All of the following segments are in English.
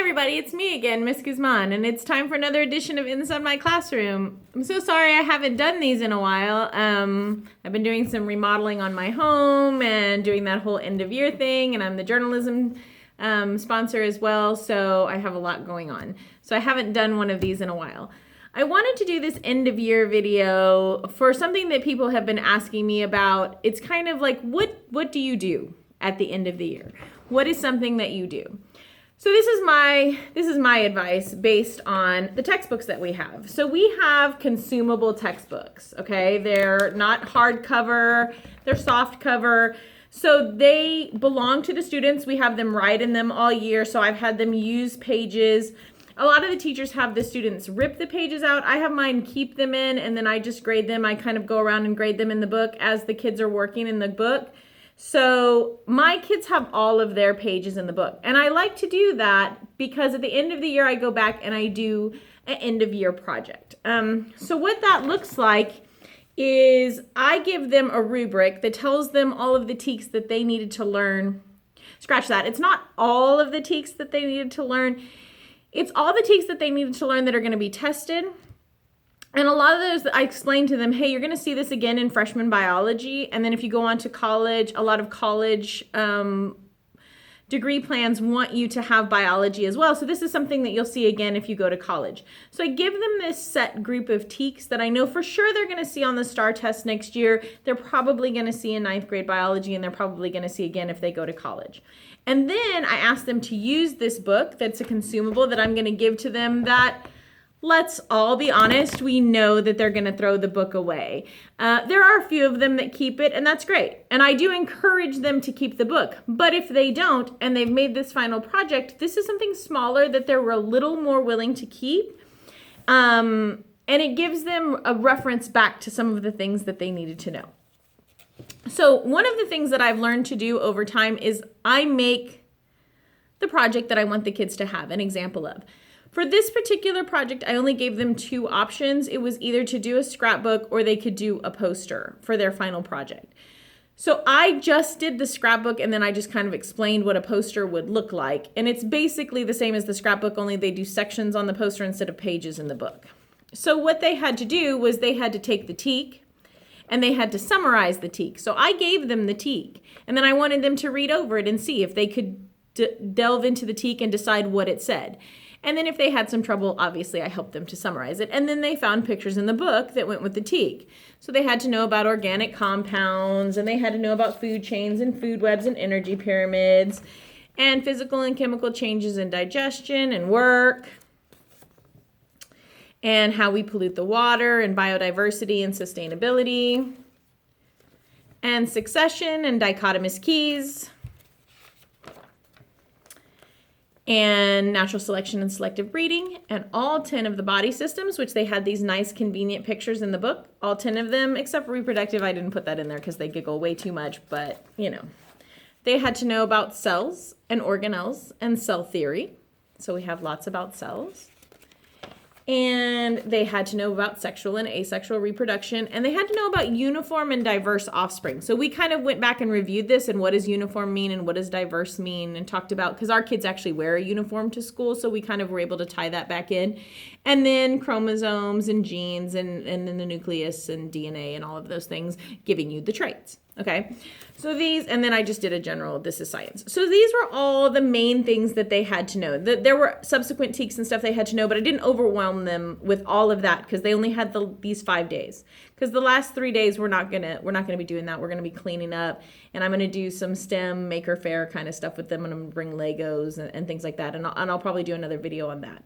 everybody, it's me again, Miss Guzman, and it's time for another edition of Inside My Classroom. I'm so sorry I haven't done these in a while. I've been doing some remodeling on my home and doing that whole end of year thing, and I'm the journalism sponsor as well, so I have a lot going on. So I haven't done one of these in a while. I wanted to do this end of year video for something that people have been asking me about. It's kind of like, what do you do at the end of the year? What is something that you do? So this is my advice based on the textbooks that we have. So we have consumable textbooks, okay? They're not hardcover, they're soft cover. So they belong to the students. We have them write in them all year. So I've had them use pages. A lot of the teachers have the students rip the pages out. I have mine keep them in, and then I just grade them. I kind of go around and grade them in the book as the kids are working in the book. So my kids have all of their pages in the book. And I like to do that because at the end of the year, I go back and I do an end of year project. So what that looks like is I give them a rubric that tells them all of the TEKS that they needed to learn. Scratch that. It's not all of the TEKS that they needed to learn. It's all the TEKS that they needed to learn that are going to be tested. And a lot of those, I explained to them, hey, you're going to see this again in freshman biology. And then if you go on to college, a lot of college degree plans want you to have biology as well. So this is something that you'll see again if you go to college. So I give them this set group of TEKS that I know for sure they're going to see on the STAR test next year. They're probably going to see in 9th grade biology, and they're probably going to see again if they go to college. And then I ask them to use this book that's a consumable that I'm going to give to them that, let's all be honest, we know that they're going to throw the book away. There are a few of them that keep it, and that's great. And I do encourage them to keep the book. But if they don't, and they've made this final project, this is something smaller that they're a little more willing to keep. And it gives them a reference back to some of the things that they needed to know. So one of the things that I've learned to do over time is I make the project that I want the kids to have an example of. For this particular project, I only gave them two options. It was either to do a scrapbook or they could do a poster for their final project. So I just did the scrapbook, and then I just kind of explained what a poster would look like. And it's basically the same as the scrapbook, only they do sections on the poster instead of pages in the book. So what they had to do was they had to take the TEK and they had to summarize the TEK. So I gave them the TEK, and then I wanted them to read over it and see if they could delve into the TEK and decide what it said. And then if they had some trouble, obviously I helped them to summarize it. And then they found pictures in the book that went with the TEK. So they had to know about organic compounds, and they had to know about food chains and food webs and energy pyramids, and physical and chemical changes in digestion and work, and how we pollute the water, and biodiversity and sustainability, and succession and dichotomous keys, and natural selection and selective breeding, and all 10 of the body systems, which they had these nice convenient pictures in the book, all 10 of them, except for reproductive. I didn't put that in there because they giggle way too much, but you know. They had to know about cells and organelles and cell theory. So we have lots about cells. And they had to know about sexual and asexual reproduction, and they had to know about uniform and diverse offspring. So we kind of went back and reviewed this, and what does uniform mean and what does diverse mean, and talked about, because our kids actually wear a uniform to school, so we kind of were able to tie that back in. And then chromosomes and genes and then the nucleus and DNA and all of those things, giving you the traits. Okay, so these, and then I just did a general, this is science. So these were all the main things that they had to know. There were subsequent TEKS and stuff they had to know, but I didn't overwhelm them with all of that because they only had these 5 days. Because the last 3 days we're not gonna be doing that. We're gonna be cleaning up, and I'm gonna do some STEM Maker Faire kind of stuff with them, and I'm gonna bring Legos and things like that, and I'll probably do another video on that.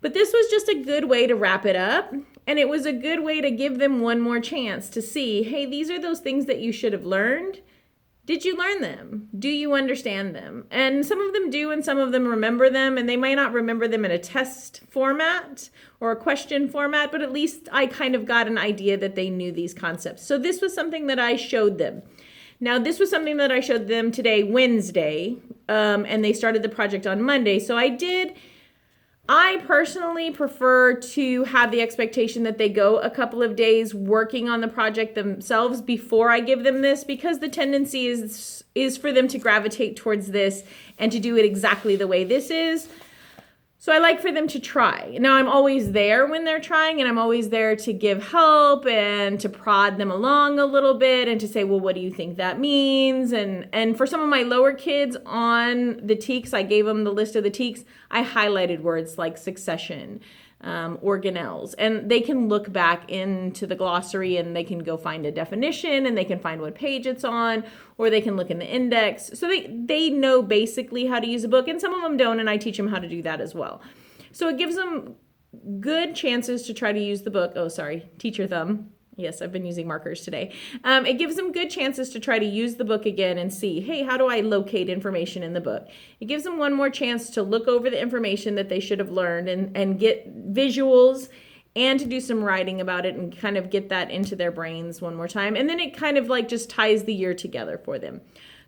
But this was just a good way to wrap it up, and it was a good way to give them one more chance to see, hey, these are those things that you should have learned. Did you learn them? Do you understand them? And some of them do, and some of them remember them, and they might not remember them in a test format or a question format, but at least I kind of got an idea that they knew these concepts. So this was something that I showed them. Now, this was something that I showed them today, Wednesday, and they started the project on Monday. So I personally prefer to have the expectation that they go a couple of days working on the project themselves before I give them this, because the tendency is for them to gravitate towards this and to do it exactly the way this is. So I like for them to try. Now I'm always there when they're trying, and I'm always there to give help and to prod them along a little bit and to say, well, what do you think that means? And for some of my lower kids on the teaks, I gave them the list of the teaks. I highlighted words like succession, organelles, and they can look back into the glossary and they can go find a definition and they can find what page it's on, or they can look in the index. So they know basically how to use a book, and some of them don't, and I teach them how to do that as well. So it gives them good chances to try to use the book. Oh, sorry, teacher thumb. Yes, I've been using markers today. It gives them good chances to try to use the book again and see, hey, how do I locate information in the book? It gives them one more chance to look over the information that they should have learned and get visuals and to do some writing about it and kind of get that into their brains one more time. And then it kind of like just ties the year together for them.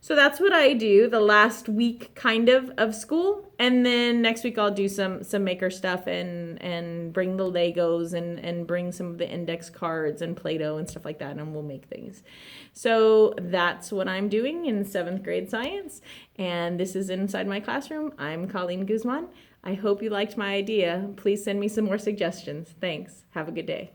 So that's what I do the last week kind of school. And then next week I'll do some maker stuff and bring the Legos and bring some of the index cards and Play-Doh and stuff like that, and we'll make things. So that's what I'm doing in 7th grade science. And this is Inside My Classroom. I'm Colleen Guzman. I hope you liked my idea. Please send me some more suggestions. Thanks. Have a good day.